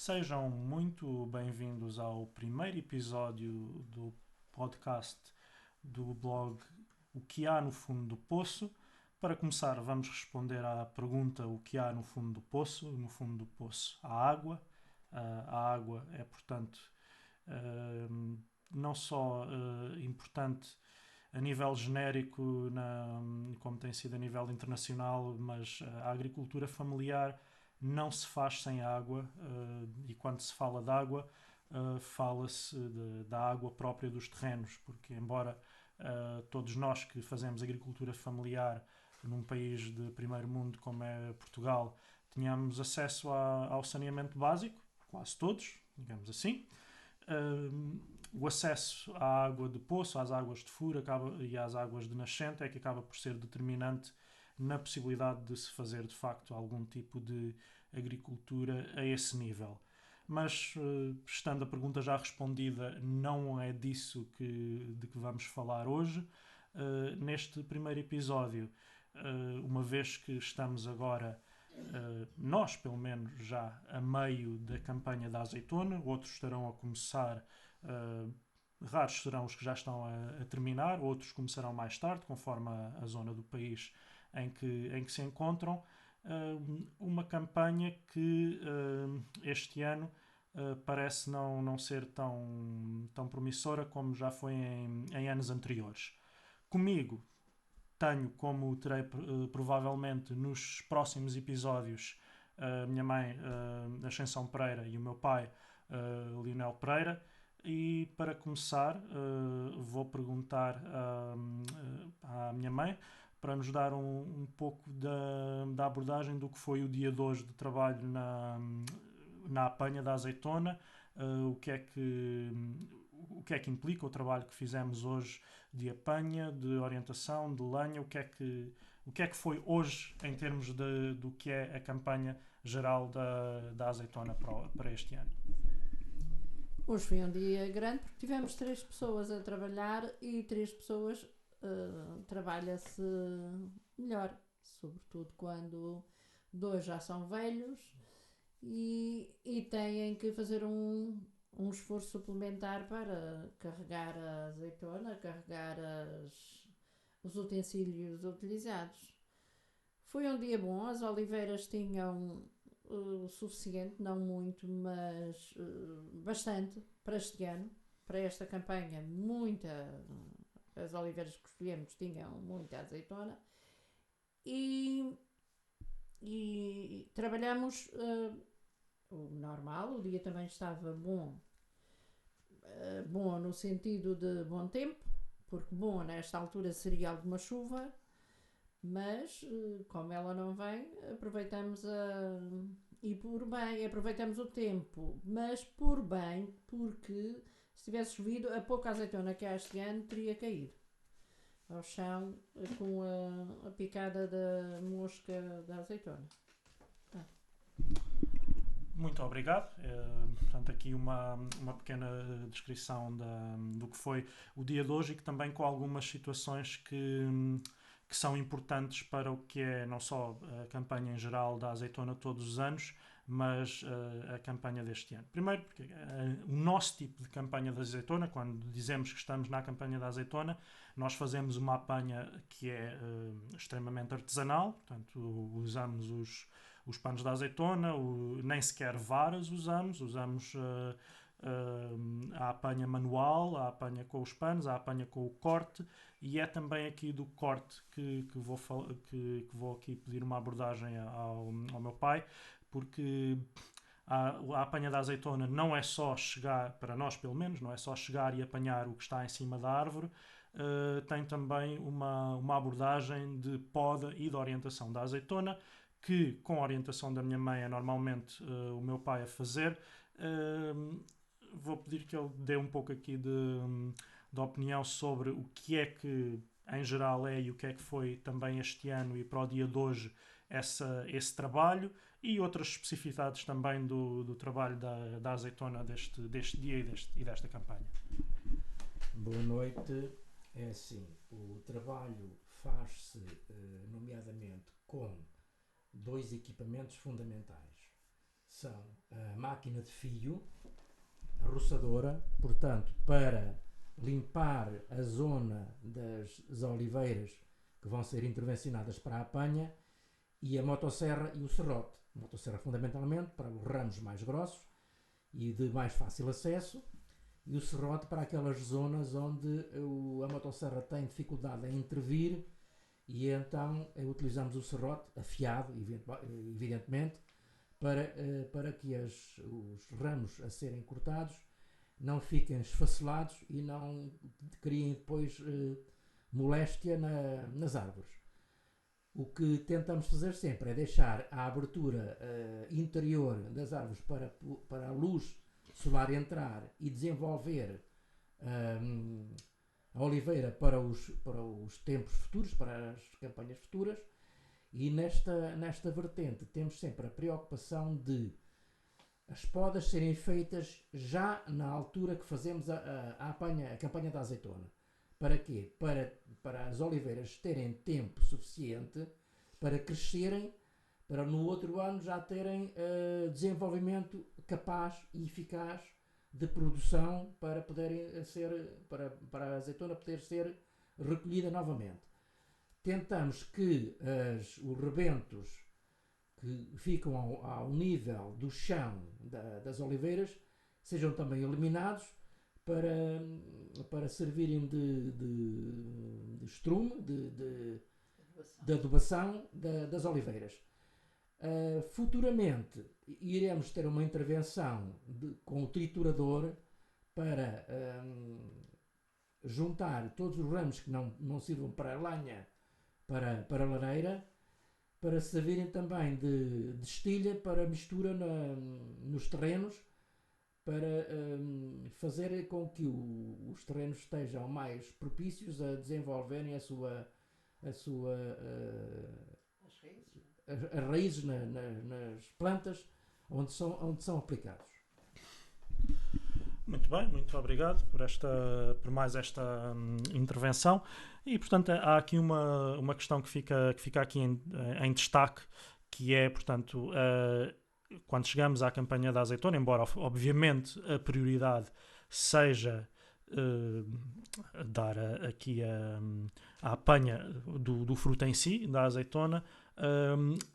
Sejam muito bem-vindos ao primeiro episódio do podcast do blog O que há no fundo do poço. Para começar, vamos responder à pergunta: o que há no fundo do poço? No fundo do poço há água. A água é, portanto, não só importante a nível genérico, como tem sido a nível internacional, mas a agricultura familiar não se faz sem água, e quando se fala de água, fala-se da água própria dos terrenos, porque embora todos nós que fazemos agricultura familiar num país de primeiro mundo como é Portugal, tenhamos acesso ao saneamento básico, quase todos, digamos assim, o acesso à água de poço, às águas de furo e às águas de nascente é que acaba por ser determinante na possibilidade de se fazer de facto algum tipo de agricultura a esse nível. Mas, estando a pergunta já respondida, não é disso de que vamos falar hoje. Neste primeiro episódio, uma vez que estamos agora, nós pelo menos, já a meio da campanha da azeitona, outros estarão a começar, raros serão os que já estão a terminar, outros começarão mais tarde, conforme a zona do país em que se encontram. Uma campanha que este ano parece não ser tão promissora como já foi em anos anteriores. Comigo tenho, como terei provavelmente nos próximos episódios, a minha mãe, Ascensão Pereira, e o meu pai, Lionel Pereira. E para começar, vou perguntar à minha mãe para nos dar um pouco da abordagem do que foi o dia de hoje de trabalho na apanha da azeitona, o que é que implica o trabalho que fizemos hoje de apanha, de orientação, de lenha, o que é que foi hoje em termos do que é a campanha geral da azeitona para este ano. Hoje foi um dia grande porque tivemos 3 pessoas a trabalhar e 3 pessoas trabalha-se melhor, sobretudo quando 2 já são velhos e têm que fazer um esforço suplementar para carregar a azeitona, carregar os utensílios utilizados. Foi um dia bom, as oliveiras tinham o suficiente, não muito, mas bastante para este ano, para esta campanha. As oliveiras que escolhemos tinham muita azeitona e trabalhamos o normal. O dia também estava bom no sentido de bom tempo, porque bom nesta altura seria alguma chuva, mas como ela não vem, aproveitamos aproveitamos o tempo, mas por bem, porque se tivesse chovido, a pouca azeitona que há este ano teria caído ao chão com a picada da mosca da azeitona. Muito obrigado. Portanto, aqui uma pequena descrição do que foi o dia de hoje e que também com algumas situações que são importantes para o que é não só a campanha em geral da azeitona todos os anos, mas a campanha deste ano. Primeiro, porque o nosso tipo de campanha da azeitona, quando dizemos que estamos na campanha da azeitona, nós fazemos uma apanha que é extremamente artesanal, portanto, usamos os panos da azeitona, nem sequer varas usamos a apanha manual, a apanha com os panos, a apanha com o corte, e é também aqui do corte que vou aqui pedir uma abordagem ao meu pai, porque a apanha da azeitona não é só chegar, para nós pelo menos, não é só chegar e apanhar o que está em cima da árvore, tem também uma abordagem de poda e de orientação da azeitona, que com a orientação da minha mãe é normalmente o meu pai a fazer. Vou pedir que ele dê um pouco aqui de opinião sobre o que é que em geral e o que é que foi também este ano e para o dia de hoje esse trabalho e outras especificidades também do trabalho da azeitona deste dia e desta campanha. Boa noite. É assim, o trabalho faz-se nomeadamente com 2 equipamentos fundamentais. são a máquina de fio, a roçadora, portanto, para limpar a zona das oliveiras que vão ser intervencionadas para a apanha, e a motosserra e o serrote. A motosserra fundamentalmente para os ramos mais grossos e de mais fácil acesso, e o serrote para aquelas zonas onde a motosserra tem dificuldade em intervir, e então utilizamos o serrote afiado, evidentemente, para que os ramos a serem cortados não fiquem esfacelados e não criem depois moléstia nas árvores. O que tentamos fazer sempre é deixar a abertura interior das árvores para a luz solar entrar e desenvolver a oliveira para os tempos futuros, para as campanhas futuras, e nesta vertente temos sempre a preocupação de as podas serem feitas já na altura que fazemos a campanha da azeitona. Para quê? Para as oliveiras terem tempo suficiente para crescerem, para no outro ano já terem desenvolvimento capaz e eficaz de produção para poderem para a azeitona poder ser recolhida novamente. Tentamos que os rebentos que ficam ao nível do chão das oliveiras sejam também eliminados para servirem de estrume, de adubação das oliveiras. Futuramente iremos ter uma intervenção com o triturador para juntar todos os ramos que não sirvam para a lenha, para a lareira, para servirem também de estilha para mistura nos terrenos, para fazer com que os terrenos estejam mais propícios a desenvolverem as raízes nas plantas onde são aplicados. Muito bem, muito obrigado por mais esta intervenção. E, portanto, há aqui uma questão que fica aqui em destaque, que é, portanto, quando chegamos à campanha da azeitona, embora, obviamente, a prioridade seja dar aqui a apanha do fruto em si, da azeitona,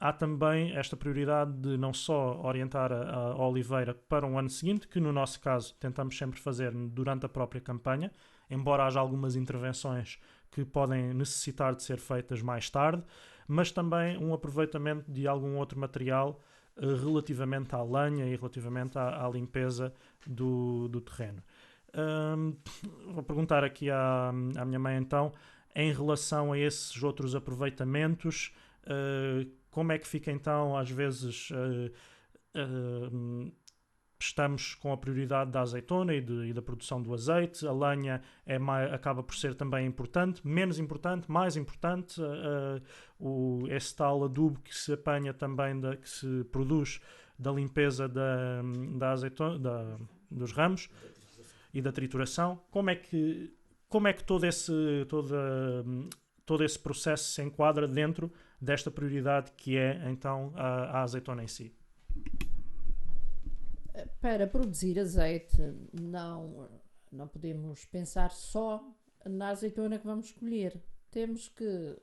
há também esta prioridade de não só orientar a oliveira para um ano seguinte, que no nosso caso tentamos sempre fazer durante a própria campanha, embora haja algumas intervenções que podem necessitar de ser feitas mais tarde, mas também um aproveitamento de algum outro material relativamente à lenha e relativamente à limpeza do terreno. Vou perguntar aqui à minha mãe então, em relação a esses outros aproveitamentos, como é que fica então, às vezes estamos com a prioridade da azeitona e da produção do azeite, a lenha acaba por ser também importante, menos importante, mais importante, esse tal adubo que se apanha também, que se produz da limpeza da azeitona, dos ramos e da trituração. Como é que todo esse processo se enquadra dentro desta prioridade que é então a azeitona em si? Para produzir azeite não podemos pensar só na azeitona que vamos escolher. Temos que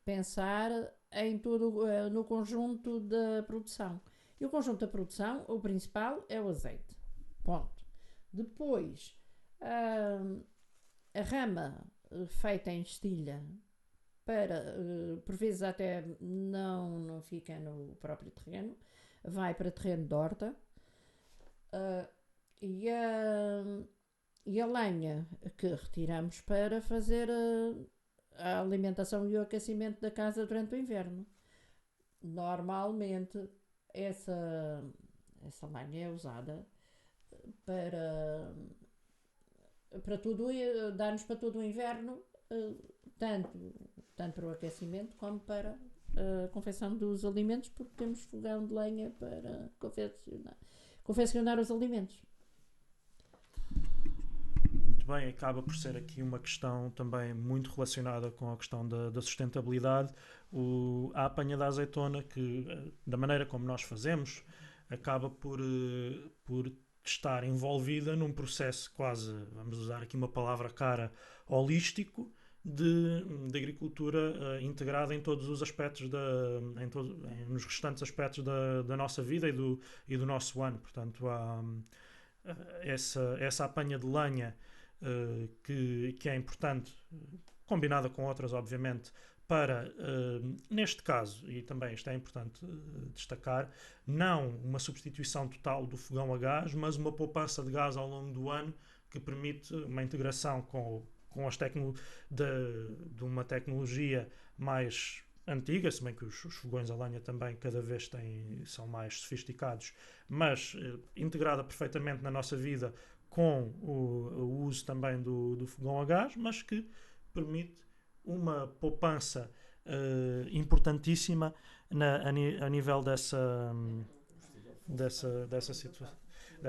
pensar em todo no conjunto da produção. E o conjunto da produção, o principal é o azeite. Ponto. Depois, a rama feita em estilha, por vezes até não fica no próprio terreno, vai para terreno de horta, e a lenha que retiramos para fazer a alimentação e o aquecimento da casa durante o inverno. Normalmente essa lenha é usada para tudo, dá-nos para todo o inverno, tanto para o aquecimento como para a confecção dos alimentos, porque temos fogão de lenha para confeccionar os alimentos. Muito bem, acaba por ser aqui uma questão também muito relacionada com a questão da sustentabilidade. A apanha da azeitona, que da maneira como nós fazemos, acaba por estar envolvida num processo quase, vamos usar aqui uma palavra cara, holístico, de agricultura integrada em todos os aspectos, nos restantes aspectos da nossa vida e do nosso ano. Portanto, há essa apanha de lenha que é importante, combinada com outras, obviamente, para, neste caso, e também isto é importante destacar, não uma substituição total do fogão a gás, mas uma poupança de gás ao longo do ano que permite uma integração com de uma tecnologia mais antiga, se bem que os fogões a lenha também cada vez são mais sofisticados, mas integrada perfeitamente na nossa vida com o uso também do fogão a gás, mas que permite uma poupança importantíssima a nível dessa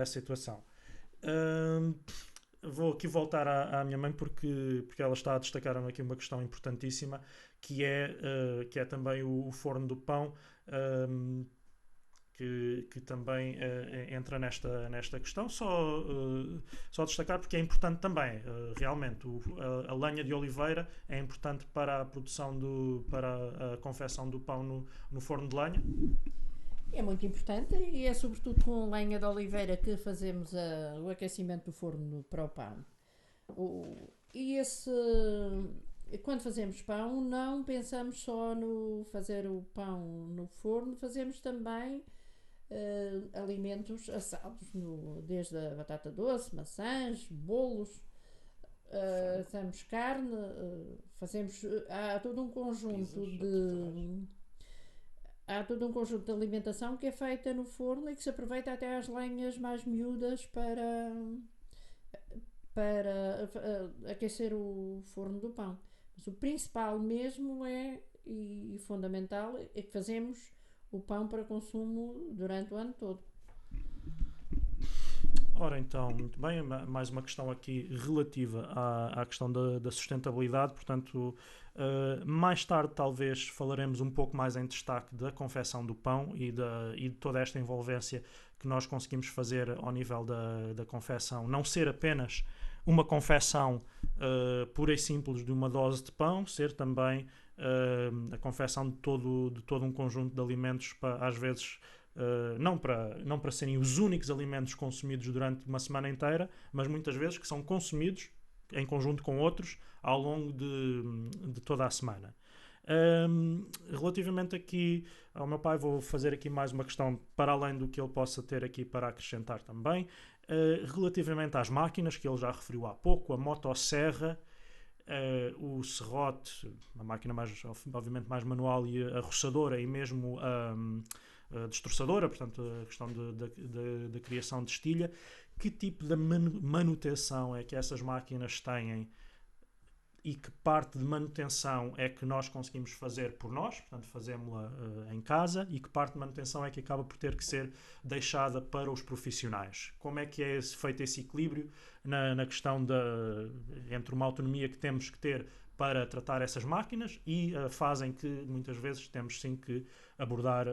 situação. Vou aqui voltar à minha mãe porque ela está a destacar aqui uma questão importantíssima, que é também o forno do pão, que também entra nesta questão. Só destacar porque é importante também, realmente, a lenha de oliveira é importante para a produção, para a confecção do pão no forno de lenha. É muito importante e é sobretudo com lenha de oliveira que fazemos o aquecimento do forno para o pão. Quando fazemos pão, não pensamos só no fazer o pão no forno, fazemos também alimentos assados, desde a batata doce, maçãs, bolos, fazemos carne, há todo um conjunto de alimentação que é feita no forno e que se aproveita até às lenhas mais miúdas para aquecer o forno do pão. Mas o principal mesmo e fundamental é que fazemos o pão para consumo durante o ano todo. Ora então, muito bem, mais uma questão aqui relativa à questão da sustentabilidade, portanto, mais tarde talvez falaremos um pouco mais em destaque da confecção do pão e de toda esta envolvência que nós conseguimos fazer ao nível da confecção, não ser apenas uma confecção pura e simples de uma dose de pão, ser também a confecção de todo um conjunto de alimentos, às vezes não para serem os únicos alimentos consumidos durante uma semana inteira, mas muitas vezes que são consumidos em conjunto com outros ao longo de toda a semana. Relativamente aqui ao meu pai, vou fazer aqui mais uma questão para além do que ele possa ter aqui para acrescentar também. Relativamente às máquinas, que ele já referiu há pouco, a motosserra, o serrote, a máquina obviamente mais manual, e a roçadora e mesmo a destroçadora, portanto a questão da criação de estilha, que tipo de manutenção é que essas máquinas têm e que parte de manutenção é que nós conseguimos fazer por nós, portanto fazemos-la em casa, e que parte de manutenção é que acaba por ter que ser deixada para os profissionais. Como é que é feito esse equilíbrio na questão entre uma autonomia que temos que ter para tratar essas máquinas e a fase em que muitas vezes temos sim que abordar,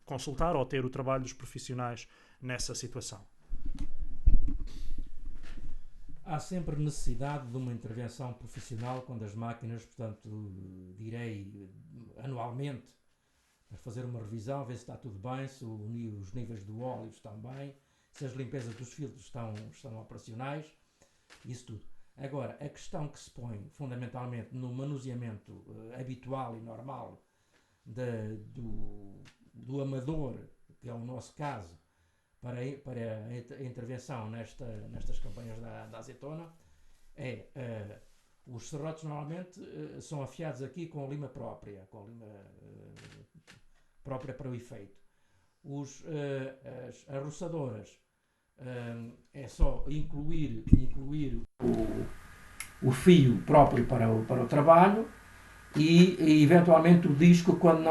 consultar ou ter o trabalho dos profissionais nessa situação? Há sempre necessidade de uma intervenção profissional quando as máquinas, portanto, direi anualmente, para fazer uma revisão, ver se está tudo bem, se os níveis do óleo estão bem, se as limpezas dos filtros estão operacionais, isso tudo. Agora, a questão que se põe fundamentalmente no manuseamento habitual e normal do amador, que é o nosso caso, para a intervenção nestas campanhas da azeitona, os serrotes normalmente são afiados aqui com lima própria, própria para o efeito. As roçadoras é só incluir o fio próprio para o trabalho e eventualmente o disco quando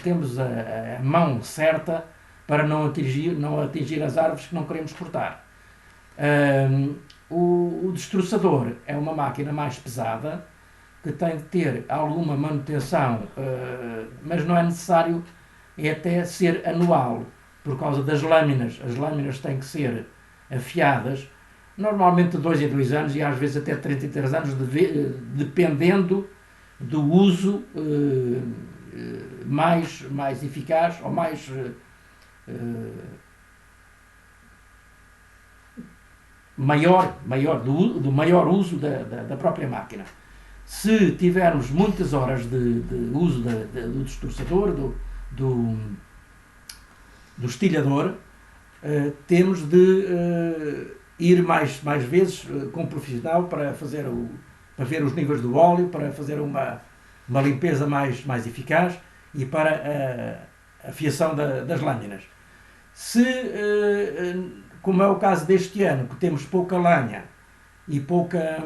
temos a mão certa para não atingir as árvores que não queremos cortar. O destroçador é uma máquina mais pesada que tem de ter alguma manutenção, mas não é necessário é até ser anual, por causa das lâminas. As lâminas têm que ser afiadas, normalmente de 2 em 2 anos e às vezes até 30 em 3 anos, dependendo do uso mais eficaz ou mais maior do maior uso da própria máquina. Se tivermos muitas horas de uso do destroçador, do estilhador, temos de ir mais vezes com um profissional para para ver os níveis do óleo, para fazer uma limpeza mais eficaz e para a afiação das lâminas. Se, como é o caso deste ano, que temos pouca lenha e pouca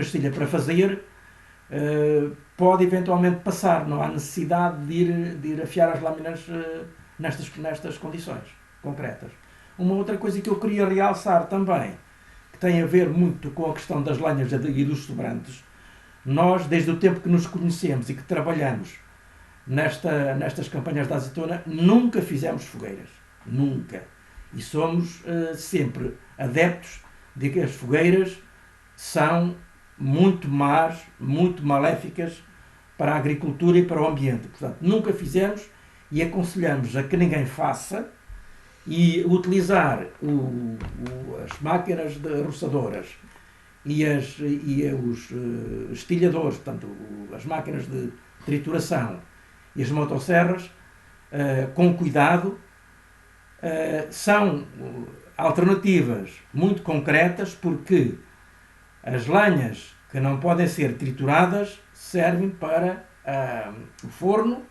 estilha para fazer, pode eventualmente passar, não há necessidade de ir afiar as lâminas nestas condições concretas. Uma outra coisa que eu queria realçar também, que tem a ver muito com a questão das lenhas e dos sobrantes, nós, desde o tempo que nos conhecemos e que trabalhamos nestas campanhas da azeitona, nunca fizemos fogueiras. Nunca. E somos sempre adeptos de que as fogueiras são muito más, muito maléficas para a agricultura e para o ambiente. Portanto, nunca fizemos e aconselhamos a que ninguém faça, e utilizar as máquinas roçadoras e os estilhadores, portanto, as máquinas de trituração e as motosserras, com cuidado, são alternativas muito concretas, porque as lenhas que não podem ser trituradas servem para o forno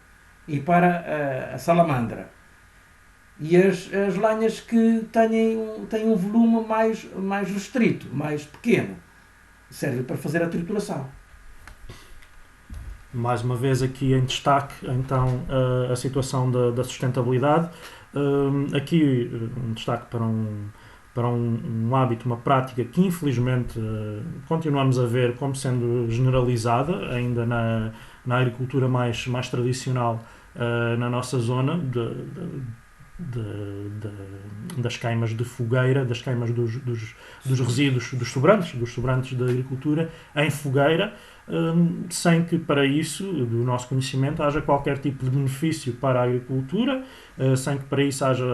e para a salamandra. E as lenhas que têm um volume mais restrito, mais pequeno, servem para fazer a trituração. Mais uma vez aqui em destaque, então, a situação da sustentabilidade. Aqui um destaque para um hábito, uma prática que infelizmente continuamos a ver como sendo generalizada ainda na agricultura mais tradicional na nossa zona, das queimas de fogueira, das queimas dos resíduos, dos sobrantes da agricultura em fogueira, sem que para isso, do nosso conhecimento, haja qualquer tipo de benefício para a agricultura, sem que para isso haja,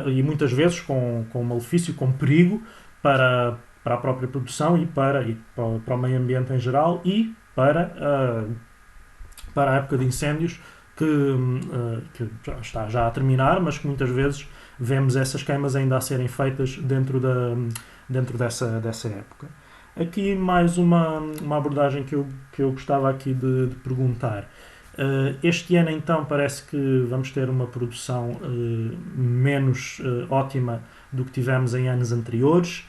e muitas vezes com malefício, com perigo para a própria produção e para o meio ambiente em geral e para a época de incêndios que está já a terminar, mas que muitas vezes vemos essas queimas ainda a serem feitas dentro dessa época. Aqui mais uma abordagem que eu gostava aqui de perguntar. Este ano então parece que vamos ter uma produção menos ótima do que tivemos em anos anteriores.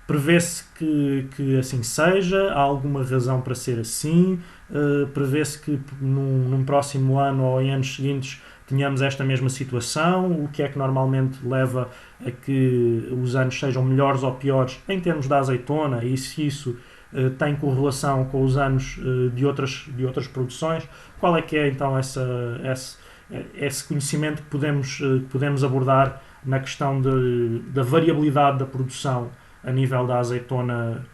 Prevê-se que assim seja? Há alguma razão para ser assim? Prevê-se que num próximo ano ou em anos seguintes tenhamos esta mesma situação? O que é que normalmente leva a que os anos sejam melhores ou piores em termos da azeitona, e se isso tem correlação com os anos de outras produções? Qual é que é então esse conhecimento que podemos abordar na questão da variabilidade da produção a nível da azeitona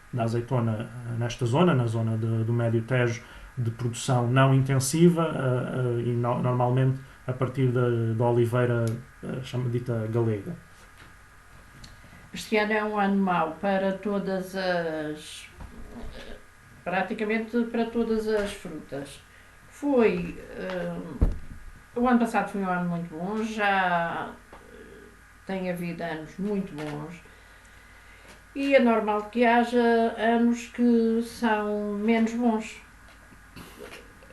nesta zona, na zona do Médio Tejo, de produção não intensiva e normalmente a partir da oliveira dita galega? Este ano é um ano mau para praticamente para todas as frutas. O ano passado foi um ano muito bom, já tem havido anos muito bons, e é normal que haja anos que são menos bons.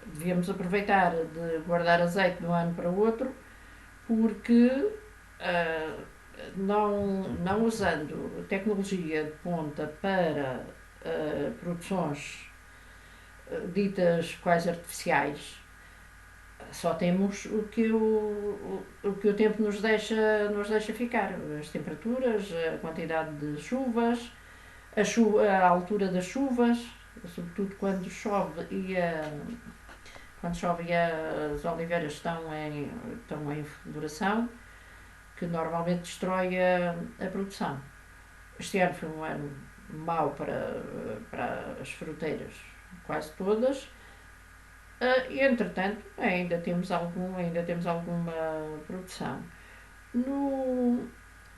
Devíamos aproveitar de guardar azeite de um ano para o outro, porque não usando tecnologia de ponta para produções ditas quase artificiais, só temos o que o tempo nos deixa ficar. As temperaturas, a quantidade de chuvas, a altura das chuvas, sobretudo quando chove, e quando chove as oliveiras estão em floração, que normalmente destrói a produção. Este ano foi um ano mau para as fruteiras, quase todas. E, entretanto, ainda temos alguma produção.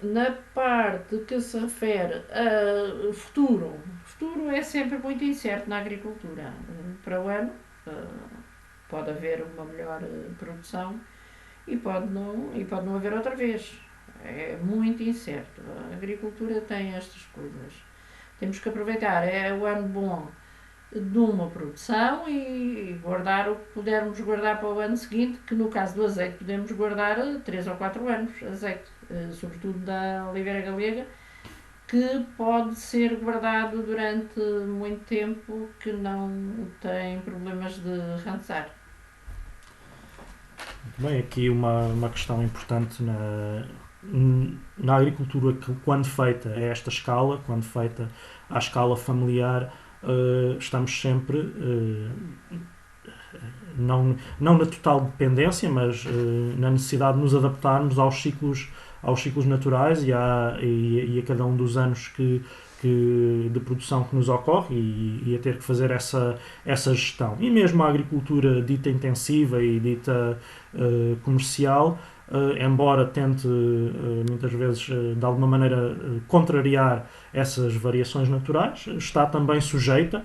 Na parte que se refere a futuro é sempre muito incerto na agricultura. Para o ano pode haver uma melhor produção e pode não haver outra vez. É muito incerto. A agricultura tem estas coisas. Temos que aproveitar. É o ano bom de uma produção e guardar o que pudermos guardar para o ano seguinte, que no caso do azeite podemos guardar 3 ou 4 anos azeite, sobretudo da oliveira galega, que pode ser guardado durante muito tempo, que não tem problemas de rançar. Bem, aqui uma questão importante na agricultura, que quando feita a esta escala, quando feita à escala familiar, estamos sempre, não na total dependência, mas na necessidade de nos adaptarmos aos ciclos naturais e a cada um dos anos de produção que nos ocorre e a ter que fazer essa gestão. E mesmo a agricultura dita intensiva e dita comercial, embora tente muitas vezes de alguma maneira contrariar essas variações naturais, está também sujeita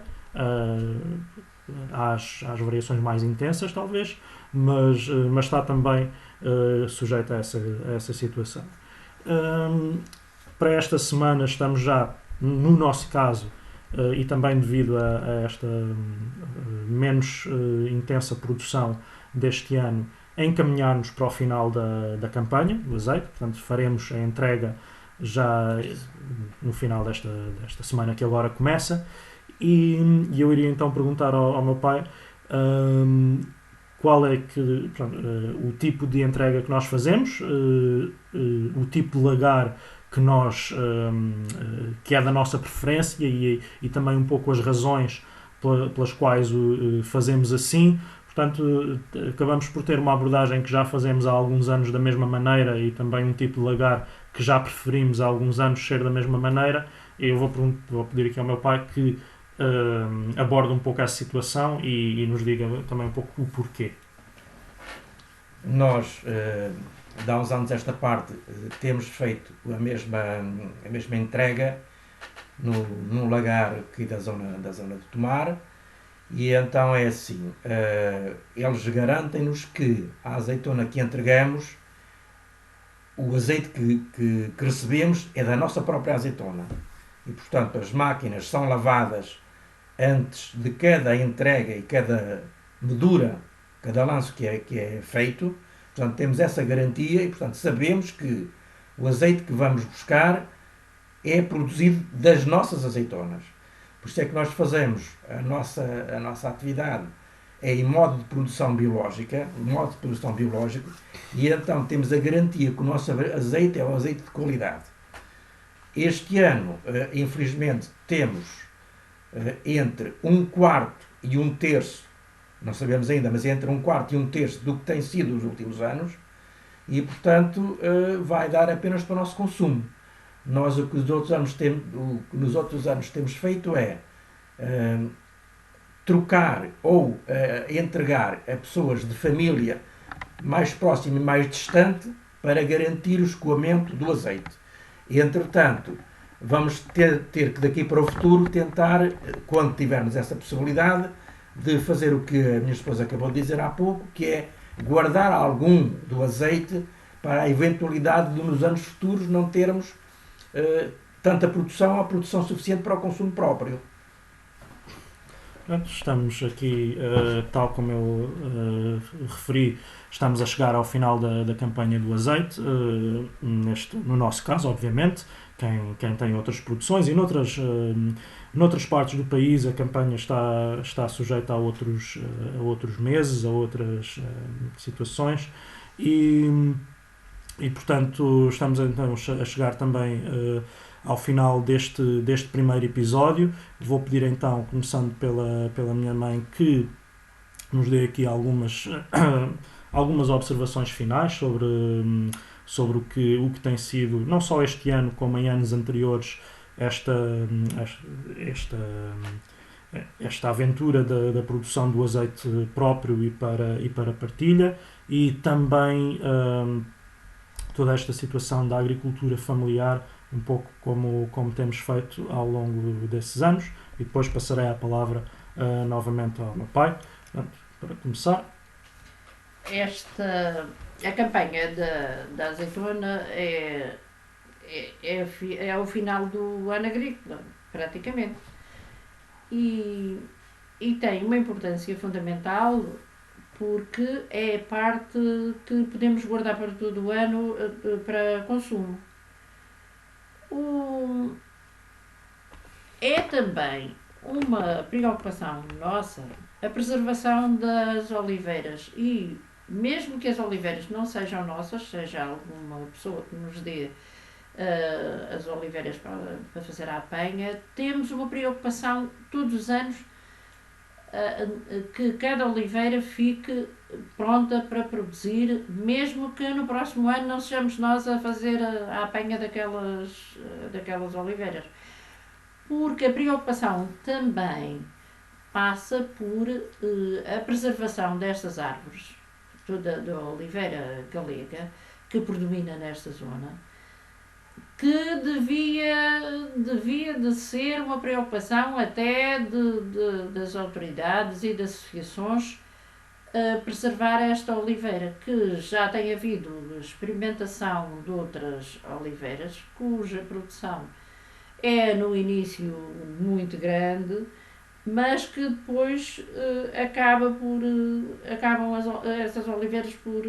às variações mais intensas, talvez, mas está também sujeita a essa situação. Para esta semana estamos já, no nosso caso, e também devido a esta menos intensa produção deste ano, encaminhar-nos para o final da campanha do azeite. Portanto, faremos a entrega já no final desta semana que agora começa, e eu iria então perguntar ao meu pai qual é o tipo de entrega que nós fazemos, o tipo de lagar que é da nossa preferência e também um pouco as razões pelas quais o fazemos assim. Portanto, acabamos por ter uma abordagem que já fazemos há alguns anos da mesma maneira e também um tipo de lagar que já preferimos há alguns anos ser da mesma maneira. Eu vou pedir aqui ao meu pai que aborde um pouco essa situação e nos diga também um pouco o porquê. Nós, de há uns anos esta parte, temos feito a mesma entrega num lagar aqui da zona de Tomar. E então é assim, eles garantem-nos que a azeitona que entregamos, o azeite que recebemos é da nossa própria azeitona. E, portanto, as máquinas são lavadas antes de cada entrega e cada medura, cada lanço que é feito. Portanto, temos essa garantia e, portanto, sabemos que o azeite que vamos buscar é produzido das nossas azeitonas. Por isso é que nós fazemos a nossa atividade em modo de produção biológica, e então temos a garantia que o nosso azeite é um azeite de qualidade. Este ano, infelizmente, temos entre 1/4 e 1/3, não sabemos ainda, mas entre 1/4 e 1/3 do que tem sido os últimos anos, e, portanto, vai dar apenas para o nosso consumo. Nós o que nos outros anos temos feito é trocar ou entregar a pessoas de família mais próxima e mais distante para garantir o escoamento do azeite. E, entretanto, vamos ter que daqui para o futuro tentar, quando tivermos essa possibilidade, de fazer o que a minha esposa acabou de dizer há pouco, que é guardar algum do azeite para a eventualidade de nos anos futuros não termos tanta produção, a produção suficiente para o consumo próprio. Estamos aqui, tal como eu referi, estamos a chegar ao final da campanha do azeite, no nosso caso, obviamente. Quem tem outras produções e noutras partes do país a campanha está sujeita a outros meses, a outras situações, e portanto estamos então a chegar também ao final deste primeiro episódio. Vou pedir então, começando pela minha mãe, que que nos dê aqui algumas observações finais sobre o que tem sido, não só este ano, como em anos anteriores, esta aventura da produção do azeite próprio e para partilha, e também toda esta situação da agricultura familiar, um pouco como temos feito ao longo desses anos, e depois passarei a palavra novamente ao meu pai. Portanto, para começar. A campanha da azeitona é o final do ano agrícola, praticamente. E tem uma importância fundamental porque é parte que podemos guardar para todo o ano para consumo. É também uma preocupação nossa a preservação das oliveiras, e mesmo que as oliveiras não sejam nossas, seja alguma pessoa que nos dê as oliveiras para fazer a apanha, temos uma preocupação todos os anos que cada oliveira fique pronta para produzir, mesmo que no próximo ano não sejamos nós a fazer a apanha daquelas oliveiras. Porque a preocupação também passa por a preservação destas árvores, da oliveira galega, que predomina nesta zona, que devia de ser uma preocupação até das autoridades e das associações preservar esta oliveira, que já tem havido experimentação de outras oliveiras, cuja produção é no início muito grande, mas que depois acabam essas oliveiras por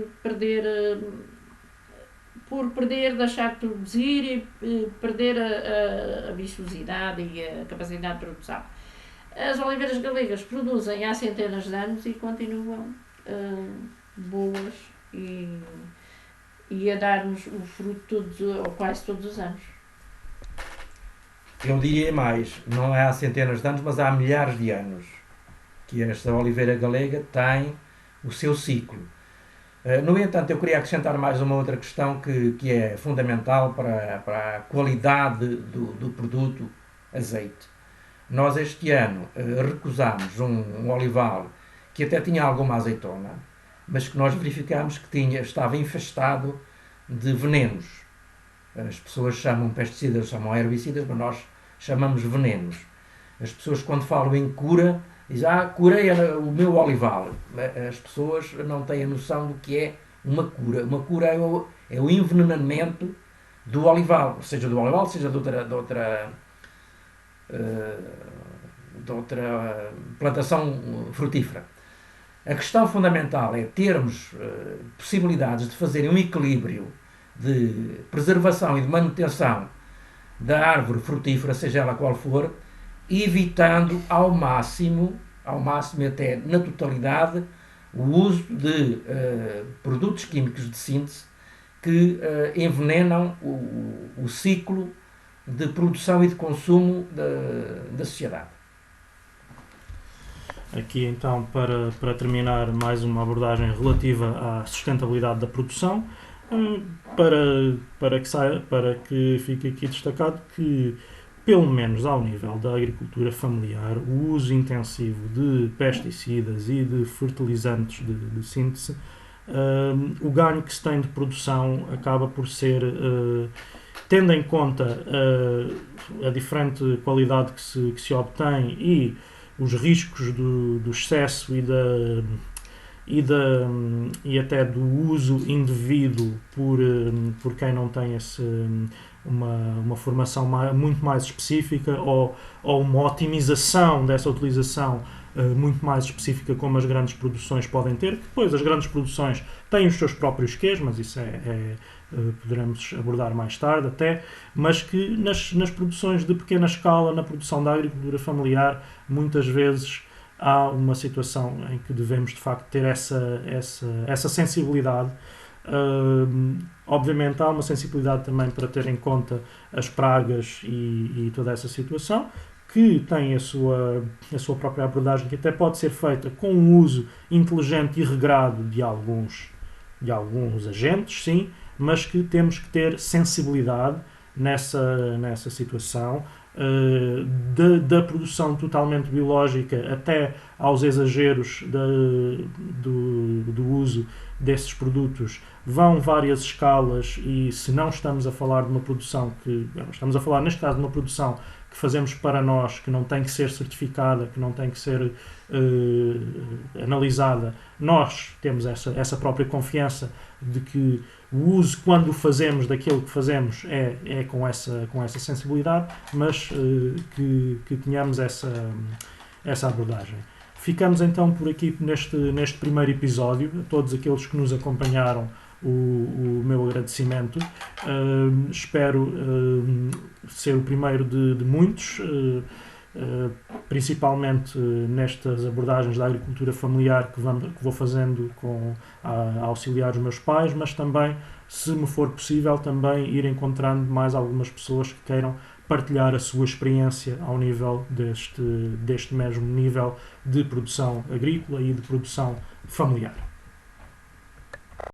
perder, deixar de produzir e perder a vistosidade e a capacidade de produção. As oliveiras galegas produzem há centenas de anos e continuam boas e a dar-nos o fruto quase todos os anos. Eu diria mais, não é há centenas de anos, mas há milhares de anos que esta oliveira galega tem o seu ciclo. No entanto, eu queria acrescentar mais uma outra questão que é fundamental para a qualidade do produto azeite. Nós este ano recusámos um olival que até tinha alguma azeitona, mas que nós verificámos que estava infestado de venenos. As pessoas chamam pesticidas, chamam herbicidas, mas nós chamamos venenos. As pessoas, quando falam em cura, dizem, curei o meu olival. As pessoas não têm a noção do que é uma cura. Uma cura é o envenenamento do olival, seja de outra plantação frutífera. A questão fundamental é termos possibilidades de fazer um equilíbrio de preservação e de manutenção da árvore frutífera, seja ela qual for, evitando ao máximo até na totalidade, o uso de produtos químicos de síntese que envenenam o ciclo de produção e de consumo da sociedade. Aqui então, para terminar, mais uma abordagem relativa à sustentabilidade da produção, para que fique aqui destacado que, pelo menos ao nível da agricultura familiar, o uso intensivo de pesticidas e de fertilizantes de síntese, o ganho que se tem de produção acaba por ser, tendo em conta a diferente qualidade que se obtém e os riscos do excesso e até do uso indevido por quem não tem uma formação muito mais específica ou uma otimização dessa utilização muito mais específica, como as grandes produções podem ter, que depois as grandes produções têm os seus próprios quês, mas isso poderemos abordar mais tarde até, mas que nas produções de pequena escala, na produção da agricultura familiar, muitas vezes há uma situação em que devemos de facto ter essa sensibilidade. Obviamente há uma sensibilidade também para ter em conta as pragas e toda essa situação, que tem a sua própria abordagem, que até pode ser feita com um uso inteligente e regrado de alguns agentes, sim, mas que temos que ter sensibilidade nessa situação, da produção totalmente biológica até aos exageros do uso desses produtos. Vão várias escalas, e se não estamos a falar de uma produção estamos a falar neste caso de uma produção que fazemos para nós, que não tem que ser certificada, que não tem que ser analisada, nós temos essa própria confiança de que o uso, quando o fazemos, daquilo que fazemos é com essa sensibilidade, mas que tenhamos essa abordagem. Ficamos então por aqui neste primeiro episódio. A todos aqueles que nos acompanharam, o meu agradecimento. Espero ser o primeiro de muitos, principalmente nestas abordagens da agricultura familiar que vou fazendo a auxiliar os meus pais, mas também, se me for possível, também ir encontrando mais algumas pessoas que queiram partilhar a sua experiência ao nível deste mesmo nível de produção agrícola e de produção familiar.